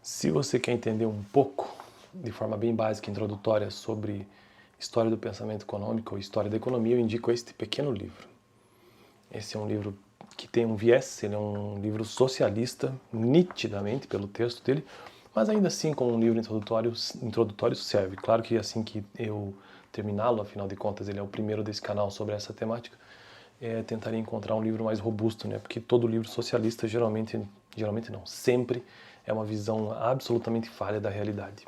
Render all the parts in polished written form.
Se você quer entender um pouco, de forma bem básica e introdutória, sobre história do pensamento econômico ou história da economia, eu indico este pequeno livro. Esse é um livro que tem um viés, ele é um livro socialista, nitidamente pelo texto dele, mas ainda assim, como um livro introdutório serve. Claro que assim que eu terminá-lo, afinal de contas ele é o primeiro desse canal sobre essa temática, tentaria encontrar um livro mais robusto, né? Porque todo livro socialista geralmente não, sempre é uma visão absolutamente falha da realidade.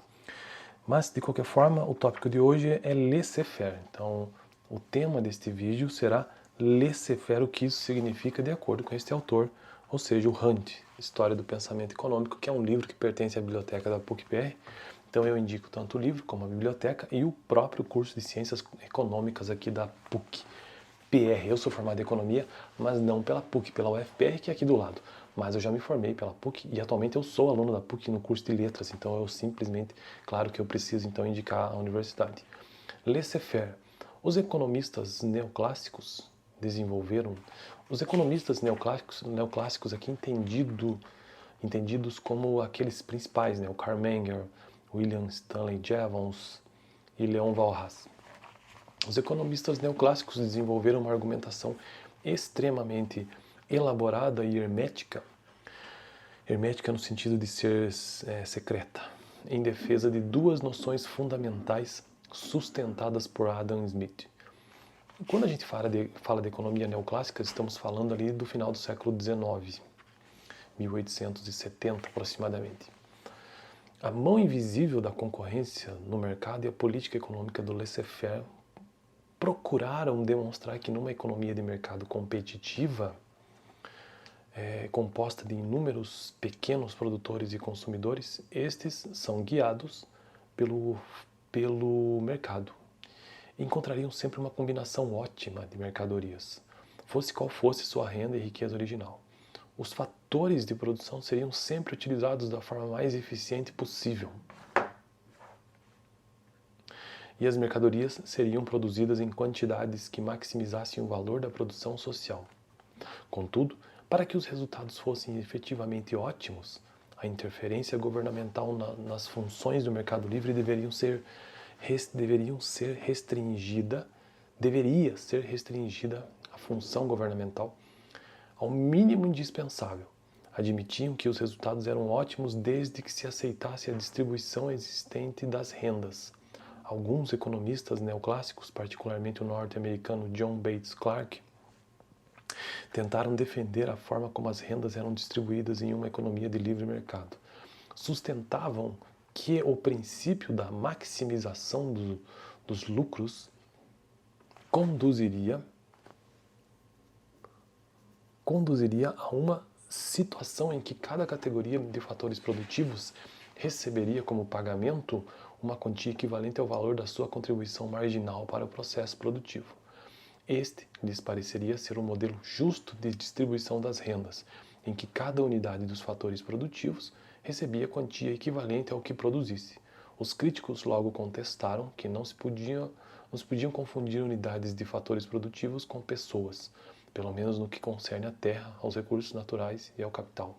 Mas, de qualquer forma, o tópico de hoje é laissez-faire. Então, o tema deste vídeo será laissez-faire, o que isso significa de acordo com este autor, ou seja, o Hunt, História do Pensamento Econômico, que é um livro que pertence à biblioteca da PUC-PR. Então eu indico tanto o livro como a biblioteca e o próprio curso de Ciências Econômicas aqui da PUC. PR, eu sou formado em Economia, mas não pela PUC, pela UFPR, que é aqui do lado. Mas eu já me formei pela PUC e atualmente eu sou aluno da PUC no curso de Letras, então eu simplesmente, claro que eu preciso então indicar a universidade. Laissez-faire. Os economistas neoclássicos desenvolveram, os economistas neoclássicos aqui entendidos como aqueles principais, né? O Karl Menger, William Stanley Jevons e Leon Walras. Os economistas neoclássicos desenvolveram uma argumentação extremamente elaborada e hermética no sentido de ser secreta, em defesa de duas noções fundamentais sustentadas por Adam Smith. E quando a gente fala de economia neoclássica, estamos falando ali do final do século XIX, 1870 aproximadamente. A mão invisível da concorrência no mercado e a política econômica do laissez-faire procuraram demonstrar que numa economia de mercado competitiva, composta de inúmeros pequenos produtores e consumidores, estes são guiados pelo mercado. Encontrariam sempre uma combinação ótima de mercadorias, fosse qual fosse sua renda e riqueza original. Os fatores de produção seriam sempre utilizados da forma mais eficiente possível. E as mercadorias seriam produzidas em quantidades que maximizassem o valor da produção social. Contudo, para que os resultados fossem efetivamente ótimos, a interferência governamental nas funções do mercado livre deveria ser restringida a função governamental ao mínimo indispensável. Admitiam que os resultados eram ótimos desde que se aceitasse a distribuição existente das rendas. Alguns economistas neoclássicos, particularmente o norte-americano John Bates Clark, tentaram defender a forma como as rendas eram distribuídas em uma economia de livre mercado. Sustentavam que o princípio da maximização dos lucros conduziria a uma situação em que cada categoria de fatores produtivos receberia como pagamento uma quantia equivalente ao valor da sua contribuição marginal para o processo produtivo. Este lhes pareceria ser um modelo justo de distribuição das rendas, em que cada unidade dos fatores produtivos recebia quantia equivalente ao que produzisse. Os críticos logo contestaram que não se podiam confundir unidades de fatores produtivos com pessoas, pelo menos no que concerne à terra, aos recursos naturais e ao capital.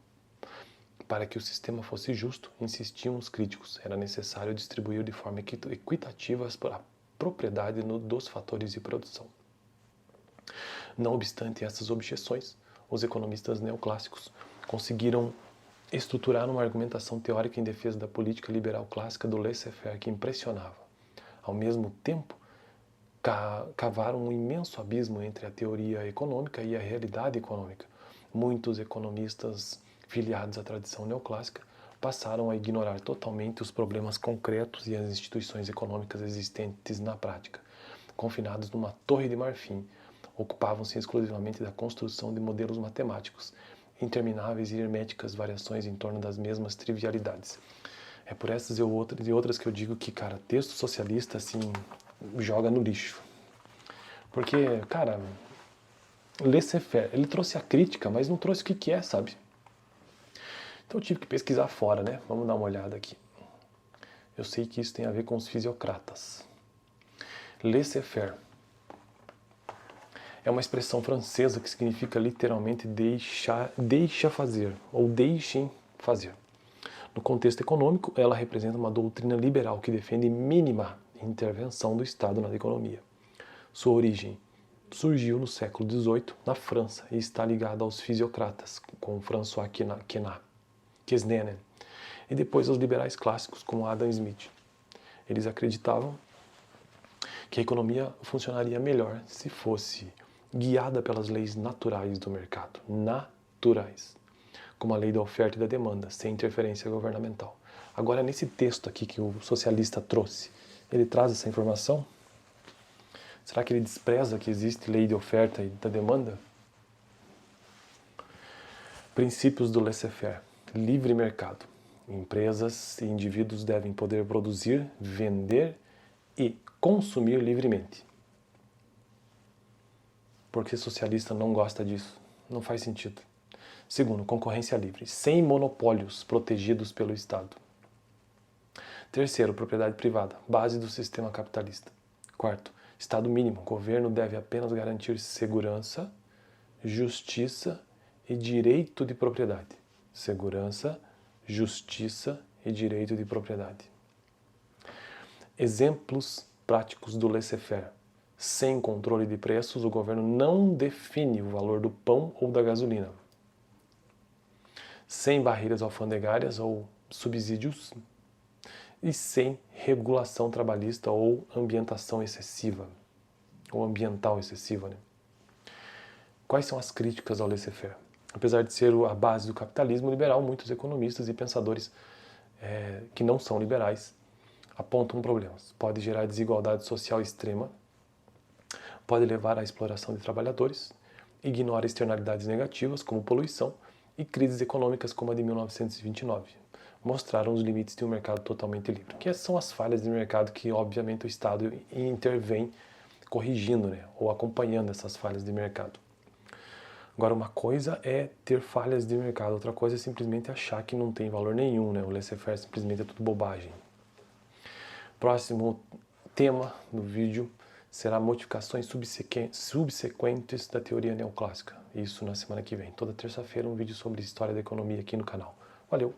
Para que o sistema fosse justo, insistiam os críticos, era necessário distribuir de forma equitativa a propriedade dos fatores de produção. Não obstante essas objeções, os economistas neoclássicos conseguiram estruturar uma argumentação teórica em defesa da política liberal clássica do laissez-faire que impressionava. Ao mesmo tempo, cavaram um imenso abismo entre a teoria econômica e a realidade econômica. Muitos economistas filiados à tradição neoclássica passaram a ignorar totalmente os problemas concretos e as instituições econômicas existentes na prática. Confinados numa torre de marfim, ocupavam-se exclusivamente da construção de modelos matemáticos, intermináveis e herméticas variações em torno das mesmas trivialidades. É por essas e outras que eu digo que, cara, texto socialista, assim, joga no lixo. Porque, cara, laissez-faire, ele trouxe a crítica, mas não trouxe o que é, sabe? Então eu tive que pesquisar fora, né? Vamos dar uma olhada aqui. Eu sei que isso tem a ver com os fisiocratas. Laissez-faire é uma expressão francesa que significa literalmente deixa fazer, ou deixem fazer. No contexto econômico, ela representa uma doutrina liberal que defende mínima intervenção do Estado na economia. Sua origem surgiu no século XVIII, na França, e está ligada aos fisiocratas, com François Quesnel, e depois aos liberais clássicos, como Adam Smith. Eles acreditavam que a economia funcionaria melhor se fosse guiada pelas leis naturais do mercado, como a lei da oferta e da demanda, sem interferência governamental. Agora, nesse texto aqui que o socialista trouxe, ele traz essa informação? Será que ele despreza que existe lei de oferta e da demanda? Princípios do laissez-faire. Livre mercado. Empresas e indivíduos devem poder produzir, vender e consumir livremente. Por que socialista não gosta disso? Não faz sentido. Segundo, concorrência livre, sem monopólios protegidos pelo Estado. Terceiro, propriedade privada, base do sistema capitalista. Quarto, Estado mínimo, o governo deve apenas garantir segurança, justiça e direito de propriedade. Segurança, justiça e direito de propriedade. Exemplos práticos do laissez-faire. Sem controle de preços, o governo não define o valor do pão ou da gasolina. Sem barreiras alfandegárias ou subsídios e sem regulação trabalhista ou ambientação excessiva, ou ambiental excessiva. Quais são as críticas ao laissez-faire? Apesar de ser a base do capitalismo liberal, muitos economistas e pensadores que não são liberais apontam problemas. Pode gerar desigualdade social extrema, pode levar à exploração de trabalhadores, ignora externalidades negativas como poluição e crises econômicas como a de 1929. Mostraram os limites de um mercado totalmente livre. Que são as falhas de mercado que, obviamente, o Estado intervém corrigindo, ou acompanhando essas falhas de mercado. Agora, uma coisa é ter falhas de mercado, outra coisa é simplesmente achar que não tem valor nenhum, o laissez-faire simplesmente é tudo bobagem. Próximo tema do vídeo será modificações subsequentes da teoria neoclássica. Isso na semana que vem. Toda terça-feira um vídeo sobre história da economia aqui no canal. Valeu!